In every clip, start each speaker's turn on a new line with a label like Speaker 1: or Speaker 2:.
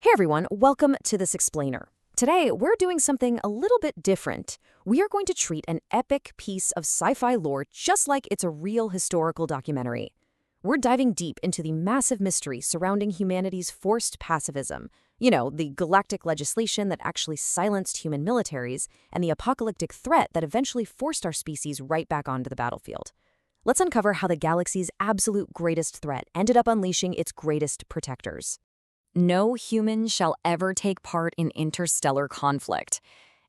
Speaker 1: Hey everyone, welcome to this explainer. Today, we're doing something a little bit different. We are going to treat an epic piece of sci-fi lore just like it's a real historical documentary. We're diving deep into the massive mystery surrounding humanity's forced pacifism. You know, the galactic legislation that actually silenced human militaries and the apocalyptic threat that eventually forced our species right back onto the battlefield. Let's uncover how the galaxy's absolute greatest threat ended up unleashing its greatest protectors. No human shall ever take part in interstellar conflict.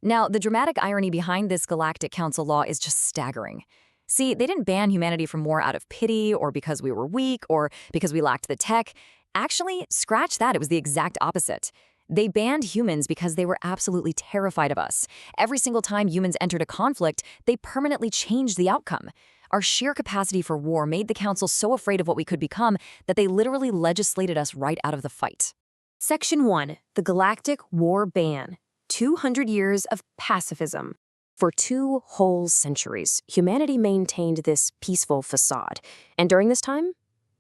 Speaker 1: Now, the dramatic irony behind this Galactic Council law is just staggering. See, they didn't ban humanity from war out of pity or because we were weak or because we lacked the tech. Actually, scratch that, it was the exact opposite. They banned humans because they were absolutely terrified of us. Every single time humans entered a conflict, they permanently changed the outcome. Our sheer capacity for war made the Council so afraid of what we could become that they literally legislated us right out of the fight.
Speaker 2: Section 1. The Galactic War Ban. 200 years of pacifism. For 2 whole centuries, humanity maintained this peaceful facade. And during this time,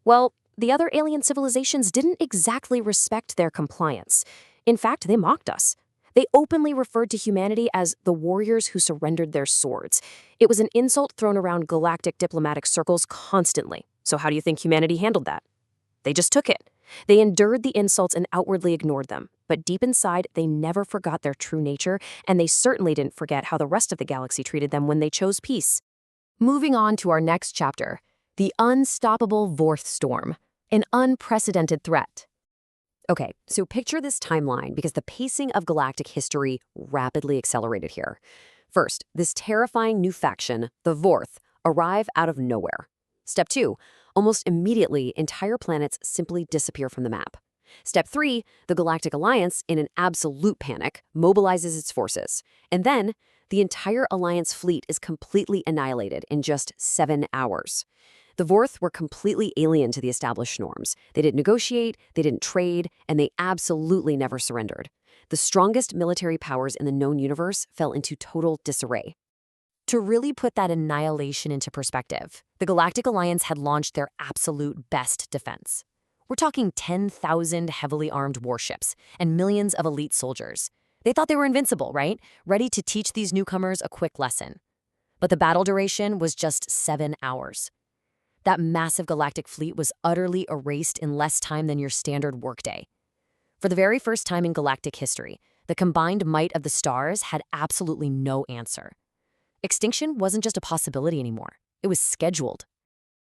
Speaker 2: well, the other alien civilizations didn't exactly respect their compliance. In fact, they mocked us. They openly referred to humanity as the warriors who surrendered their swords. It was an insult thrown around galactic diplomatic circles constantly. So how do you think humanity handled that? They just took it. They endured the insults and outwardly ignored them. But deep inside, they never forgot their true nature, and they certainly didn't forget how the rest of the galaxy treated them when they chose peace. Moving on to our next chapter, the unstoppable Vorth Storm, an unprecedented threat. Okay, so picture this timeline because the pacing of galactic history rapidly accelerated here. First, this terrifying new faction, the Vorth, arrive out of nowhere. Step 2, almost immediately, entire planets simply disappear from the map. Step 3, the Galactic Alliance, in an absolute panic, mobilizes its forces. And then, the entire Alliance fleet is completely annihilated in just 7 hours. The Vorth were completely alien to the established norms. They didn't negotiate, they didn't trade, and they absolutely never surrendered. The strongest military powers in the known universe fell into total disarray. To really put that annihilation into perspective, the Galactic Alliance had launched their absolute best defense. We're talking 10,000 heavily armed warships and millions of elite soldiers. They thought they were invincible, right? Ready to teach these newcomers a quick lesson. But the battle duration was just 7 hours. That massive galactic fleet was utterly erased in less time than your standard workday. For the very first time in galactic history, the combined might of the stars had absolutely no answer. Extinction wasn't just a possibility anymore. It was scheduled.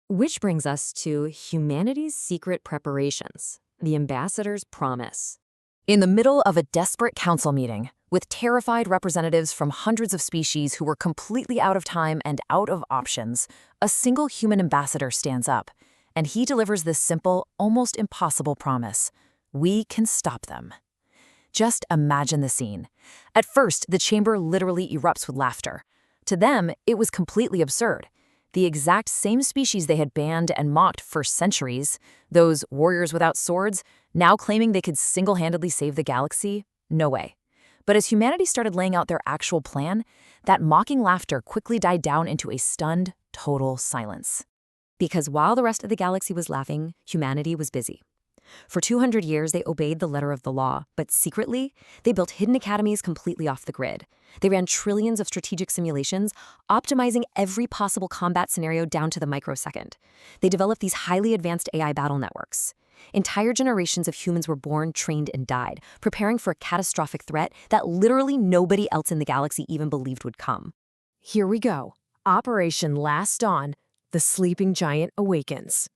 Speaker 2: Which brings us to humanity's secret preparations, the ambassador's promise. In the middle of a desperate council meeting, with terrified representatives from hundreds of species who were completely out of time and out of options, a single human ambassador stands up, and he delivers this simple, almost impossible promise. We can stop them. Just imagine the scene. At first, the chamber literally erupts with laughter. To them, it was completely absurd. The exact same species they had banned and mocked for centuries, those warriors without swords, now claiming they could single-handedly save the galaxy? No way. But as humanity started laying out their actual plan, that mocking laughter quickly died down into a stunned, total silence. Because while the rest of the galaxy was laughing, humanity was busy. For 200 years, they obeyed the letter of the law, but secretly, they built hidden academies completely off the grid. They ran trillions of strategic simulations, optimizing every possible combat scenario down to the microsecond. They developed these highly advanced AI battle networks. Entire generations of humans were born, trained, and died, preparing for a catastrophic threat that literally nobody else in the galaxy even believed would come. Here we go. Operation Last Dawn, the sleeping giant awakens.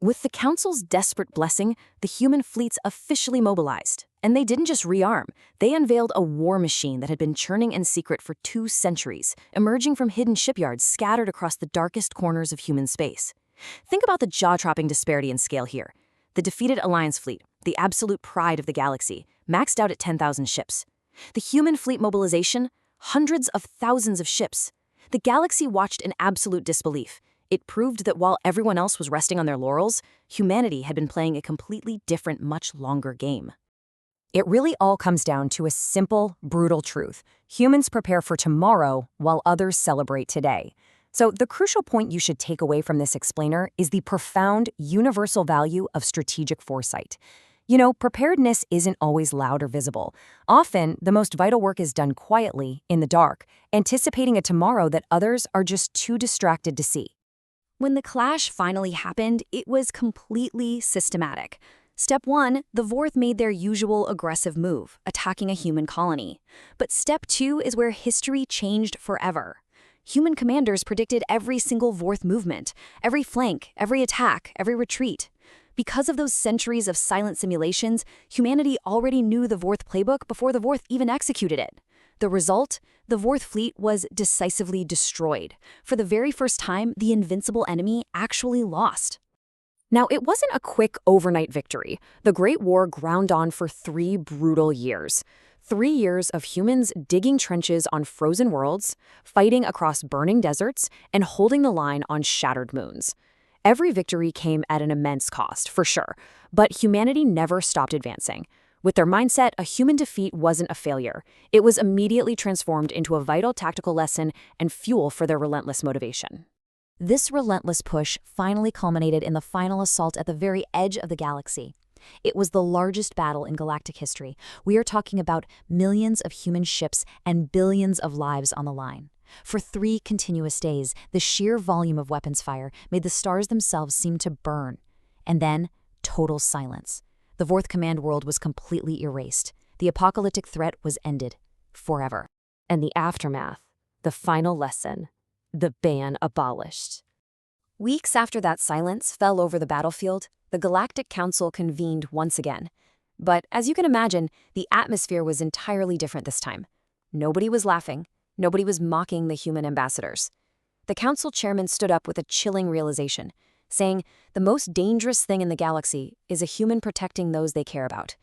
Speaker 1: With the Council's desperate blessing, the human fleets officially mobilized. And they didn't just rearm, they unveiled a war machine that had been churning in secret for 2 centuries, emerging from hidden shipyards scattered across the darkest corners of human space. Think about the jaw-dropping disparity in scale here. The defeated Alliance fleet, the absolute pride of the galaxy, maxed out at 10,000 ships. The human fleet mobilization, hundreds of thousands of ships. The galaxy watched in absolute disbelief. It proved that while everyone else was resting on their laurels, humanity had been playing a completely different, much longer game. It really all comes down to a simple, brutal truth. Humans prepare for tomorrow while others celebrate today. So the crucial point you should take away from this explainer is the profound, universal value of strategic foresight. Preparedness isn't always loud or visible. Often, the most vital work is done quietly, in the dark, anticipating a tomorrow that others are just too distracted to see.
Speaker 3: When the clash finally happened, it was completely systematic. Step 1, the Vorth made their usual aggressive move, attacking a human colony. But Step 2 is where history changed forever. Human commanders predicted every single Vorth movement, every flank, every attack, every retreat. Because of those centuries of silent simulations, humanity already knew the Vorth playbook before the Vorth even executed it. The result? The Vorth fleet was decisively destroyed. For the very first time, the invincible enemy actually lost.
Speaker 2: Now, it wasn't a quick overnight victory. The Great War ground on for 3 brutal years. 3 years of humans digging trenches on frozen worlds, fighting across burning deserts, and holding the line on shattered moons. Every victory came at an immense cost, for sure, but humanity never stopped advancing. With their mindset, a human defeat wasn't a failure. It was immediately transformed into a vital tactical lesson and fuel for their relentless motivation.
Speaker 1: This relentless push finally culminated in the final assault at the very edge of the galaxy. It was the largest battle in galactic history. We are talking about millions of human ships and billions of lives on the line. For 3 continuous days, the sheer volume of weapons fire made the stars themselves seem to burn. And then, total silence. The Vorth command world was completely erased. The apocalyptic threat was ended. Forever.
Speaker 2: And the aftermath, the final lesson, the ban abolished.
Speaker 1: Weeks after that silence fell over the battlefield, the Galactic Council convened once again. But as you can imagine, the atmosphere was entirely different this time. Nobody was laughing. Nobody was mocking the human ambassadors. The council chairman stood up with a chilling realization, saying, the most dangerous thing in the galaxy is a human protecting those they care about.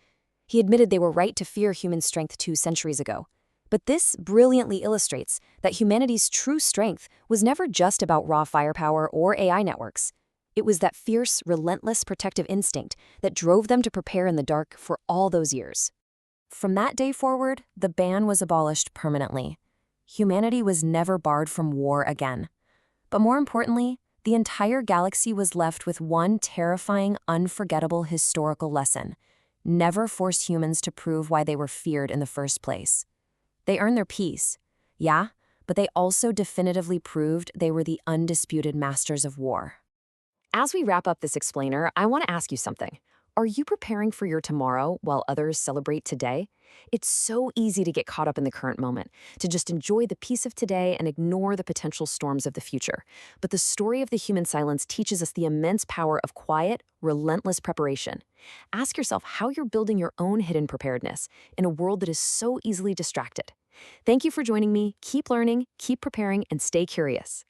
Speaker 1: He admitted they were right to fear human strength 2 centuries ago. But this brilliantly illustrates that humanity's true strength was never just about raw firepower or AI networks. It was that fierce, relentless protective instinct that drove them to prepare in the dark for all those years. From that day forward, the ban was abolished permanently. Humanity was never barred from war again. But more importantly, the entire galaxy was left with one terrifying, unforgettable historical lesson. Never force humans to prove why they were feared in the first place. They earned their peace, yeah, but they also definitively proved they were the undisputed masters of war.
Speaker 2: As we wrap up this explainer, I want to ask you something. Are you preparing for your tomorrow while others celebrate today? It's so easy to get caught up in the current moment, to just enjoy the peace of today and ignore the potential storms of the future. But the story of the human silence teaches us the immense power of quiet, relentless preparation. Ask yourself how you're building your own hidden preparedness in a world that is so easily distracted. Thank you for joining me. Keep learning, keep preparing, and stay curious.